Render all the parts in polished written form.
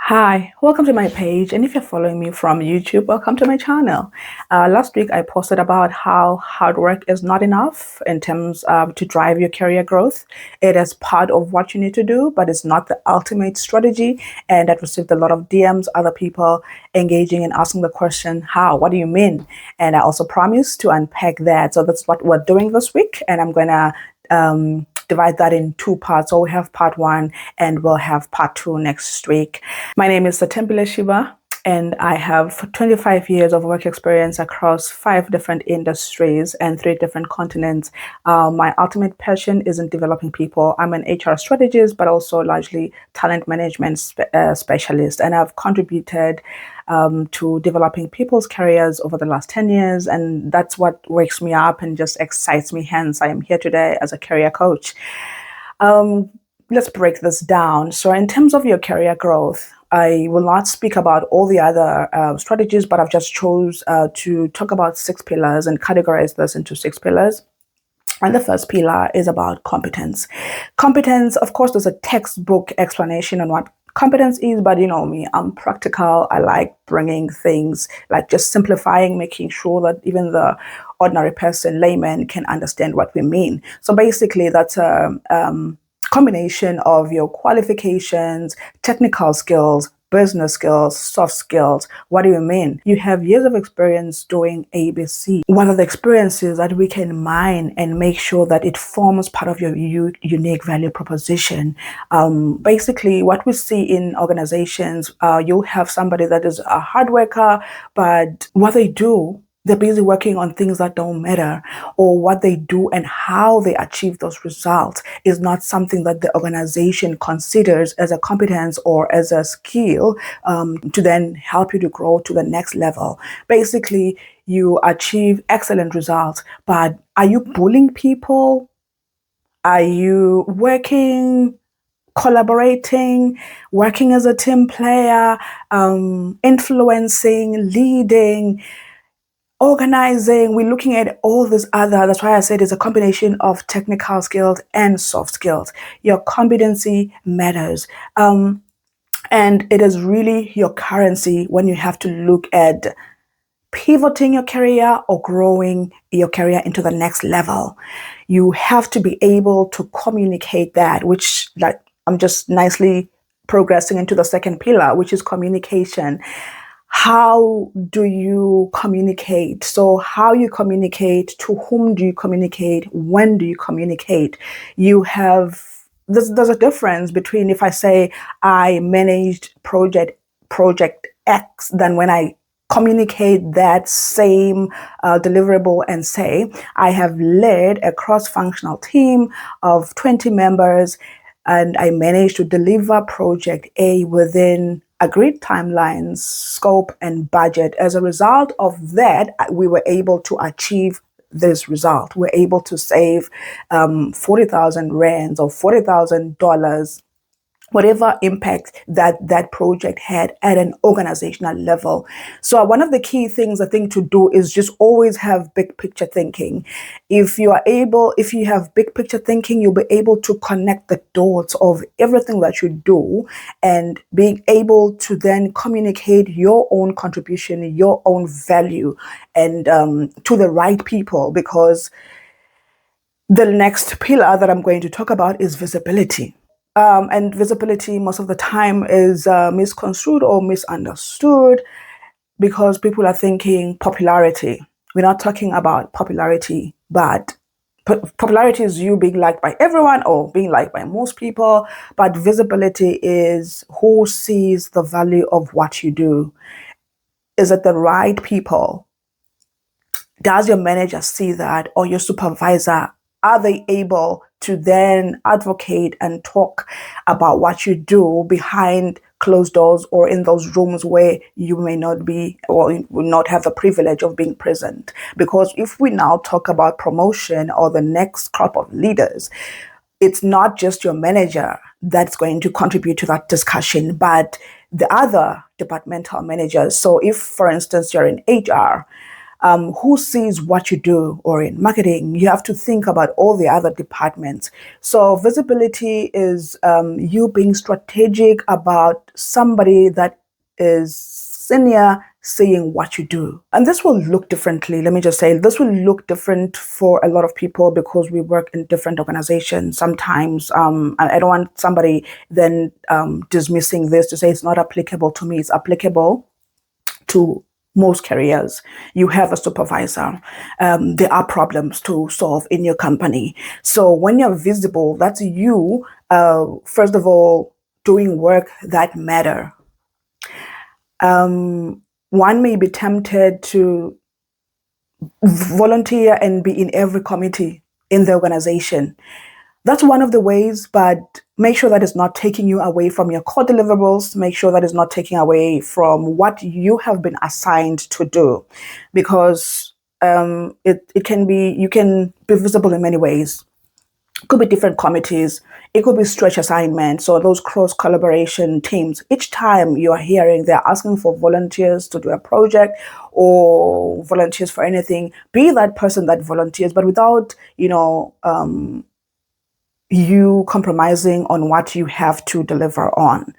Hi, welcome to my page. And if you're following me from YouTube, welcome to my channel. Last week, I posted about how hard work is not enough in terms of to drive your career growth. It is part of what you need to do, but it's not the ultimate strategy. And that received a lot of DMs, other people engaging and asking the question, how? What do you mean? And I also promised to unpack that. So that's what we're doing this week. And I'm going to divide that in two parts. So we have part one and we'll have part two next week. My name is Satembile Shiba, and I have 25 years of work experience across 5 different industries and 3 different continents. My ultimate passion is in developing people. I'm an HR strategist, but also largely talent management specialist, and I've contributed to developing people's careers over the last 10 years. And that's what wakes me up and just excites me. Hence, I am here today as a career coach. Let's break this down. So, in terms of your career growth, I will not speak about all the other strategies, but I've just chose to talk about 6 pillars and categorize this into 6 pillars. And the first pillar is about competence. Competence, of course, there's a textbook explanation on what competence is, but you know me, I'm practical. I like bringing things like just simplifying, making sure that even the ordinary person, layman, can understand what we mean. So basically, that's a combination of your qualifications, technical skills, business skills, soft skills. What do you mean? You have years of experience doing ABC. What are the experiences that we can mine and make sure that it forms part of your unique value proposition? Basically, what we see in organizations, you'll have somebody that is a hard worker, but what they do, they're busy working on things that don't matter, or what they do and how they achieve those results is not something that the organization considers as a competence or as a skill to then help you to grow to the next level. Basically, you achieve excellent results, but are you bullying people? Are you collaborating, working as a team player, influencing, leading, organizing? We're looking at all this other. That's why I said it's a combination of technical skills and soft skills. Your competency matters. And it is really your currency when you have to look at pivoting your career or growing your career into the next level. You have to be able to communicate that, which, like, I'm just nicely progressing into the second pillar, which is communication. How do you communicate? So how you communicate, to whom do you communicate, when do you communicate? There's a difference between if I say I managed project X than when I communicate that same deliverable and say I have led a cross-functional team of 20 members and I managed to deliver project A within agreed timelines, scope, and budget. As a result of that, we were able to achieve this result. We're able to save 40,000 rands or $40,000, whatever impact that project had at an organizational level. So one of the key things I think to do is just always have big picture thinking. If you have big picture thinking, you'll be able to connect the dots of everything that you do and being able to then communicate your own contribution, your own value, and to the right people, because the next pillar that I'm going to talk about is visibility. And visibility most of the time is misconstrued or misunderstood because people are thinking popularity. We're not talking about popularity, but popularity is you being liked by everyone or being liked by most people. But visibility is who sees the value of what you do. Is it the right people? Does your manager see that, or your supervisor? Are they able to then advocate and talk about what you do behind closed doors or in those rooms where you may not be or will not have the privilege of being present? Because if we now talk about promotion or the next crop of leaders, it's not just your manager that's going to contribute to that discussion, but the other departmental managers. So if, for instance, you're in HR, who sees what you do, or in marketing, you have to think about all the other departments. So visibility is you being strategic about somebody that is senior seeing what you do. And this will look differently. Let me just say, this will look different for a lot of people because we work in different organizations. Sometimes I don't want somebody then dismissing this to say it's not applicable to me. It's applicable to most careers. You have a supervisor. There are problems to solve in your company. So when you're visible, that's you, first of all, doing work that matter. One may be tempted to volunteer and be in every committee in the organization. That's one of the ways, but make sure that it's not taking you away from your core deliverables. Make sure that it's not taking away from what you have been assigned to do, because it can be, you can be visible in many ways. It could be different committees. It could be stretch assignments or those cross collaboration teams. Each time you are hearing they're asking for volunteers to do a project or volunteers for anything, be that person that volunteers, but without, you compromising on what you have to deliver on.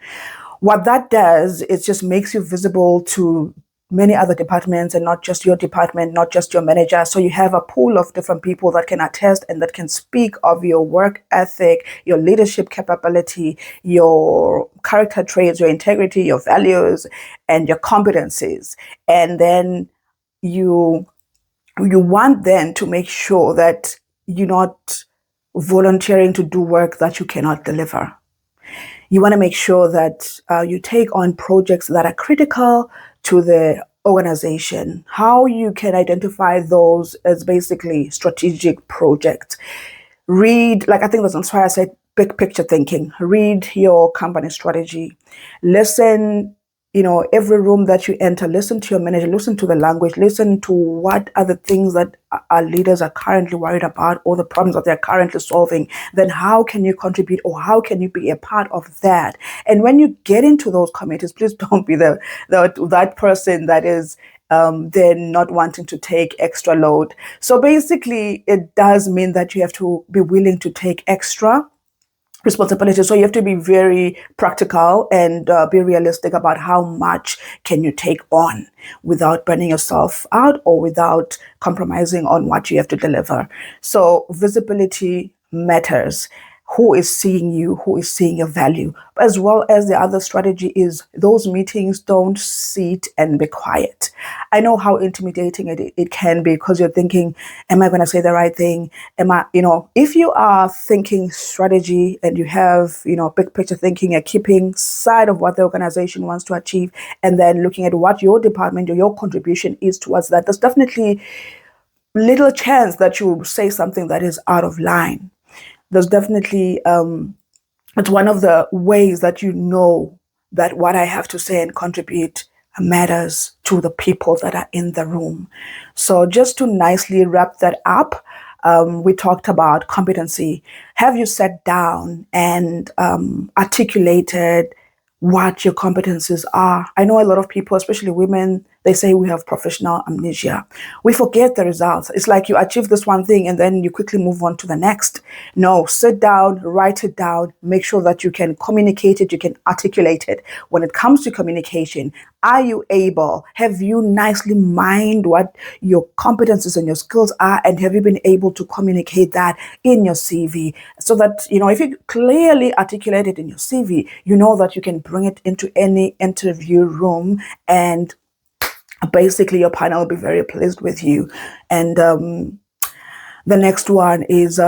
What that does is just makes you visible to many other departments and not just your department, not just your manager. So you have a pool of different people that can attest and that can speak of your work ethic, your leadership capability, your character traits, your integrity, your values, and your competencies. And then you you want then to make sure that you're not volunteering to do work that you cannot deliver. You want to make sure that you take on projects that are critical to the organization. How you can identify those as basically strategic projects. Read, like I think that's why I said big picture thinking. Read your company strategy. Listen, every room that you enter, listen to your manager, listen to the language, listen to what are the things that our leaders are currently worried about or the problems that they're currently solving. Then how can you contribute or how can you be a part of that? And when you get into those committees, please don't be that person that is then not wanting to take extra load. So basically, it does mean that you have to be willing to take extra responsibility. So you have to be very practical and be realistic about how much can you take on without burning yourself out or without compromising on what you have to deliver. So visibility matters. Who is seeing you, who is seeing your value, as well as the other strategy is those meetings don't sit and be quiet. I know how intimidating it can be because you're thinking, am I going to say the right thing? If you are thinking strategy and you have, big picture thinking and keeping sight of what the organization wants to achieve and then looking at what your department or your contribution is towards that, there's definitely little chance that you say something that is out of line. There's definitely it's one of the ways that you know that what I have to say and contribute matters to the people that are in the room. So just to nicely wrap that up, we talked about competency. Have you sat down and articulated what your competencies are? I know a lot of people, especially women, they say we have professional amnesia. We forget the results. It's like you achieve this one thing and then you quickly move on to the next. No, sit down, write it down, make sure that you can communicate it, you can articulate it. When it comes to communication, are you able? Have you nicely mined what your competencies and your skills are? And have you been able to communicate that in your CV so that, if you clearly articulate it in your CV, you know that you can bring it into any interview room and basically your panel will be very pleased with you. And the next one is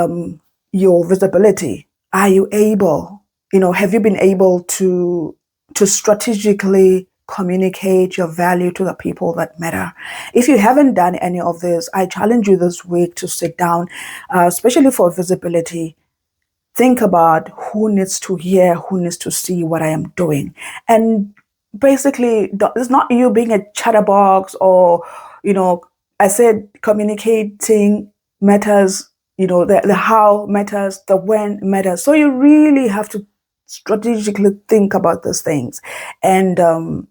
your visibility. Are you able, have you been able to strategically communicate your value to the people that matter? If you haven't done any of this, I challenge you this week to sit down, especially for visibility. Think about who needs to hear, who needs to see what I am doing. And basically, it's not you being a chatterbox or, I said communicating matters, the how matters, the when matters. So you really have to strategically think about those things. And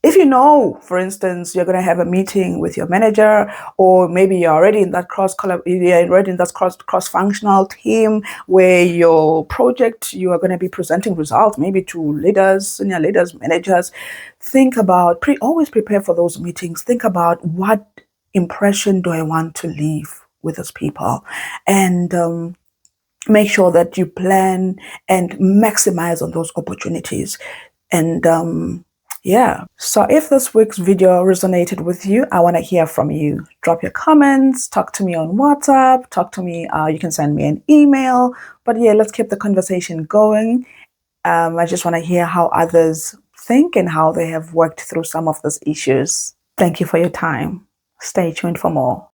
If you know, for instance, you're going to have a meeting with your manager, or maybe you're already in that cross functional team where your project you are going to be presenting results, maybe to leaders, senior leaders, managers. Think about always prepare for those meetings. Think about what impression do I want to leave with those people, and make sure that you plan and maximize on those opportunities. And yeah, so if this week's video resonated with you, I want to hear from you. Drop your comments, talk to me on WhatsApp, talk to me, you can send me an email. But yeah, let's keep the conversation going. I just want to hear how others think and how they have worked through some of those issues. Thank you for your time. Stay tuned for more.